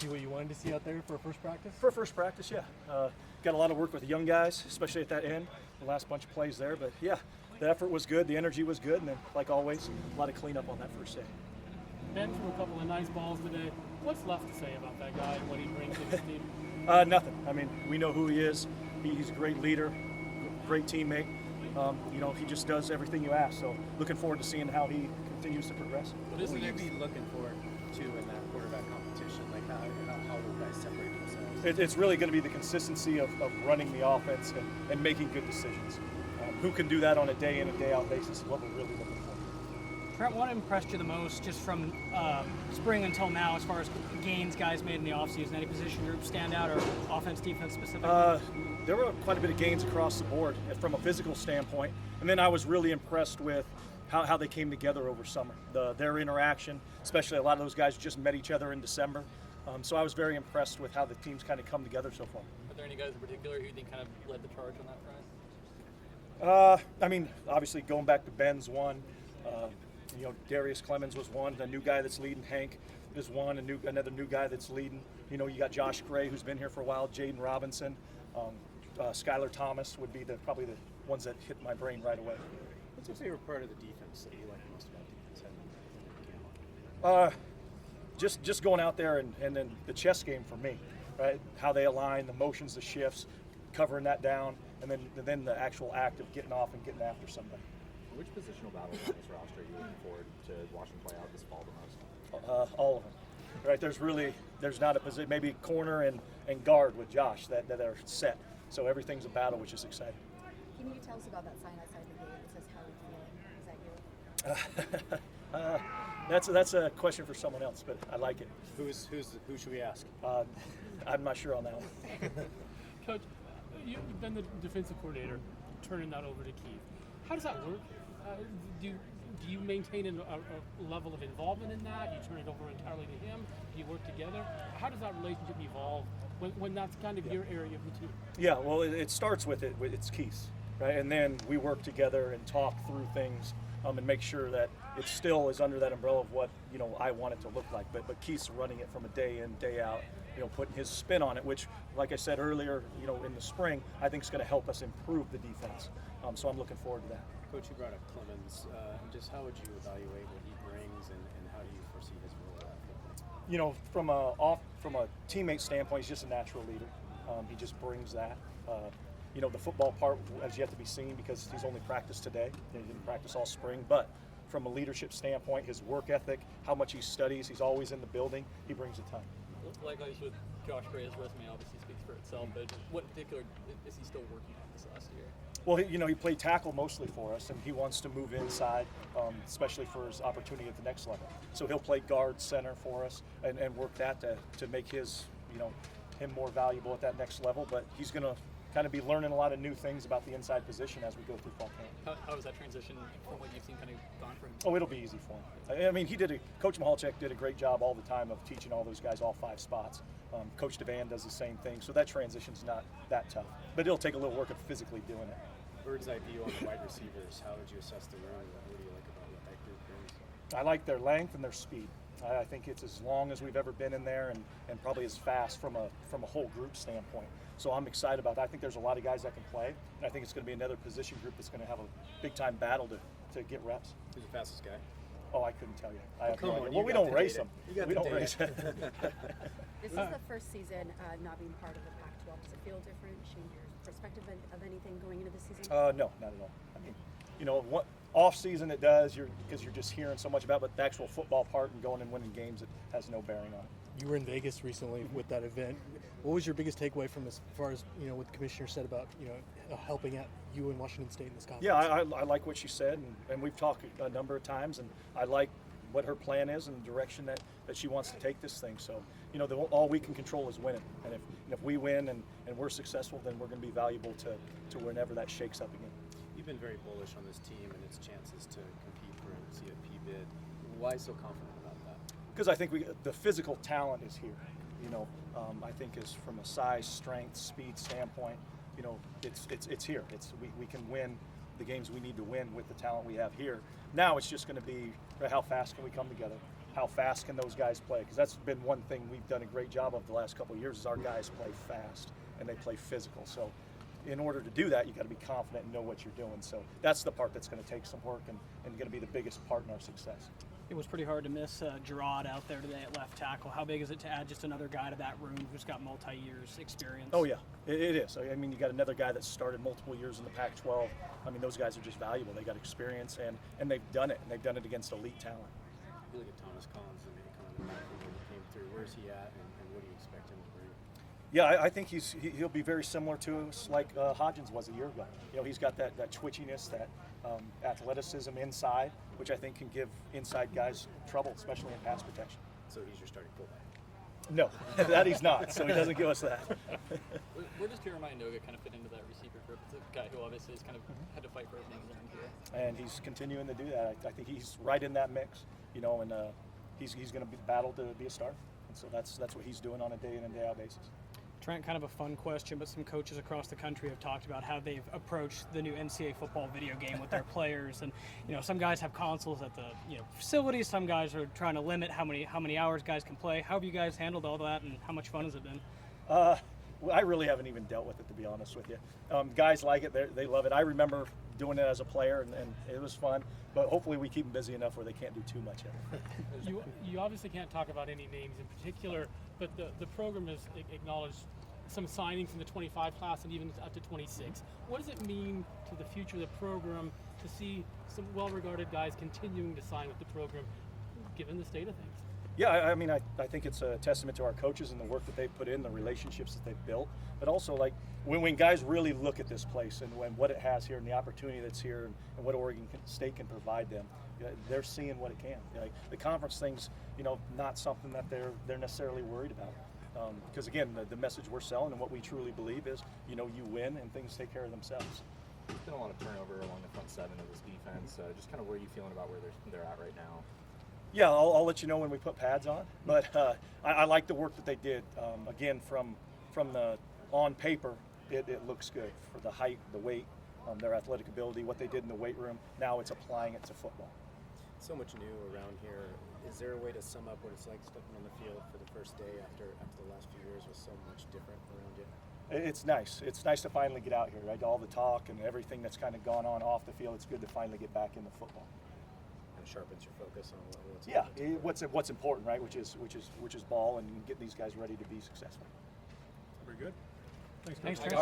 see what you wanted to see out there for a first practice? For first practice, yeah. Got a lot of work with the young guys, especially at that end, the last bunch of plays there. But yeah, the effort was good, the energy was good, and then, like always, a lot of cleanup on that first day. Ben threw a couple of nice balls today. What's left to say about that guy and what he brings to this team? Nothing. I mean, we know who he is. He's a great leader, great teammate. He just does everything you ask. So looking forward to seeing how he continues to progress. What will you be looking forward to in that quarterback competition? Like how will guys separate themselves? It's really going to be the consistency of running the offense and making good decisions. Who can do that on a day in and day out basis is what we're really looking for. Trent, what impressed you the most just from spring until now as far as gains guys made in the offseason? Any position group stand out or offense, defense specifically? There were quite a bit of gains across the board from a physical standpoint. And then I was really impressed with how they came together over summer. Their interaction, especially a lot of those guys just met each other in December. So I was very impressed with how the teams kind of come together so far. Are there any guys in particular who you think kind of led the charge on that front? Obviously going back to Ben's one. Darius Clemens was one. The new guy that's leading, Hank, is one. Another new guy that's leading. You got Josh Gray, who's been here for a while. Jaden Robinson, Skylar Thomas would be probably the ones that hit my brain right away. What's your favorite part of the defense that you like most about defense? Just going out there and then the chess game for me, right? How they align, the motions, the shifts, covering that down, and then the actual act of getting off and getting after somebody. Which positional battles on this roster are you looking forward to watching play out this fall the most? All of them, right? There's not a position, maybe corner and guard with Josh that are set. So everything's a battle, which is exciting. Can you tell us about that sign outside the gate that says "How are you feeling"? Is that you? That's a question for someone else, but I like it. Who should we ask? I'm not sure on that one. Coach, you've been the defensive coordinator, turning that over to Keith. How does that work? Do you maintain a level of involvement in that? You turn it over entirely to him? Do you work together? How does that relationship evolve when that's kind of your area of the team? Yeah, well, it starts with it's Keith, right? And then we work together and talk through things and make sure that it still is under that umbrella of what I want it to look like. But Keith's running it from a day in, day out, putting his spin on it, which, like I said earlier, in the spring, I think is going to help us improve the defense. So I'm looking forward to that. Coach, you brought up Clemens. Just how would you evaluate what he brings, and how do you foresee his role? From a teammate standpoint, he's just a natural leader. He just brings that. The football part has yet to be seen because he's only practiced today. He didn't practice all spring. But from a leadership standpoint, his work ethic, how much he studies, he's always in the building, he brings a ton. Likewise with Josh Gray's resume obviously speaks for itself, but what in particular is he still working on this last year? Well, he played tackle mostly for us, and he wants to move inside, especially for his opportunity at the next level. So he'll play guard center for us and work that to make his, him more valuable at that next level. But he's going to kind of be learning a lot of new things about the inside position as we go through fall camp. How is that transition from what you've seen kind of gone for him? Oh, it'll be easy for him. I mean, Coach Mahalchek did a great job all the time of teaching all those guys all 5 spots. Coach Devan does the same thing, so that transition's not that tough. But it'll take a little work of physically doing it. Bird's eye view on the wide receivers. How would you assess the room? What do you like about what that group brings? I like their length and their speed. I think it's as long as we've ever been in there, and probably as fast from a whole group standpoint. So I'm excited about that. I think there's a lot of guys that can play, and I think it's going to be another position group that's going to have a big-time battle to get reps. Who's the fastest guy? Oh, I couldn't tell you. I have no idea. idea. Well, we don't race them. We don't race them. This is the first season not being part of the Pac-12. Does it feel different? Change your perspective of anything going into the season? No, not at all. I mean, what off-season it does, because you're just hearing so much about, but the actual football part and going and winning games, it has no bearing on it. You were in Vegas recently with that event. What was your biggest takeaway from this, as far as what the commissioner said about helping out you and Washington State in this conference? Yeah, I like what she said, and we've talked a number of times, and I like what her plan is and the direction that she wants to take this thing. So, all we can control is winning, and if we win and we're successful, then we're going to be valuable to whenever that shakes up again. You've been very bullish on this team and its chances to compete for a CFP bid. Why so confident about that? Because I think the physical talent is here. I think is from a size, strength, speed standpoint. It's here. We can win the games we need to win with the talent we have here. Now it's just going to be how fast can we come together, how fast can those guys play? Because that's been one thing we've done a great job of the last couple of years is our guys play fast and they play physical. So in order to do that, you got to be confident and know what you're doing. So that's the part that's going to take some work and going to be the biggest part in our success. It was pretty hard to miss Gerard out there today at left tackle. How big is it to add just another guy to that room who's got multi-years experience? Oh, yeah, it is. I mean, you got another guy that started multiple years in the Pac-12. I mean, those guys are just valuable. They got experience, and they've done it, and they've done it against elite talent. You look at Thomas Collins and maybe coming back from when he came through. Where's he at, and what do you expect him to bring? Yeah, I think he'll be very similar to us like Hodgins was a year ago. You know, he's got that twitchiness, that athleticism inside, which I think can give inside guys trouble, especially in pass protection. So he's your starting fullback. No, that he's not, so he doesn't give us that. Where does Jeremiah Noga kind of fit into that receiver group? It's a guy who obviously has kind of had to fight for openings around here. And he's continuing to do that. I think he's right in that mix, you know, and he's going to battle to be a starter. And so that's what he's doing on a day in and day out basis. Trent, kind of a fun question, but some coaches across the country have talked about how they've approached the new NCAA football video game with their players. And, you know, some guys have consoles at the, facilities. Some guys are trying to limit how many hours guys can play. How have you guys handled all that, and how much fun has it been? Well, I really haven't even dealt with it, to be honest with you. Guys like it. They love it. I remember doing it as a player, and it was fun. But hopefully we keep them busy enough where they can't do too much of it. You obviously can't talk about any names in particular, but the program has acknowledged some signings in the 25 class and even up to 26. What does it mean to the future of the program to see some well-regarded guys continuing to sign with the program, given the state of things? Yeah, I mean, I think it's a testament to our coaches and the work that they've put in, the relationships that they've built, but also like when guys really look at this place and what it has here and the opportunity that's here and what Oregon State can provide them, they're seeing what it can. Like the conference thing's, not something that they're necessarily worried about. Because again, the message we're selling and what we truly believe is, you win and things take care of themselves. There's been a lot of turnover along the front seven of this defense. Just kind of where are you feeling about where they're at right now? Yeah, I'll let you know when we put pads on. But I like the work that they did. Again, from the on paper, it looks good for the height, the weight, their athletic ability, what they did in the weight room. Now it's applying it to football. So much new around here. Is there a way to sum up what it's like stepping on the field for the first day after the last few years was so much different around you? It's nice. It's nice to finally get out here, right? All the talk and everything that's kind of gone on off the field. It's good to finally get back into football. And sharpens your focus on what's What's important, right? Which is ball and getting these guys ready to be successful. Very good. Thanks, Trent.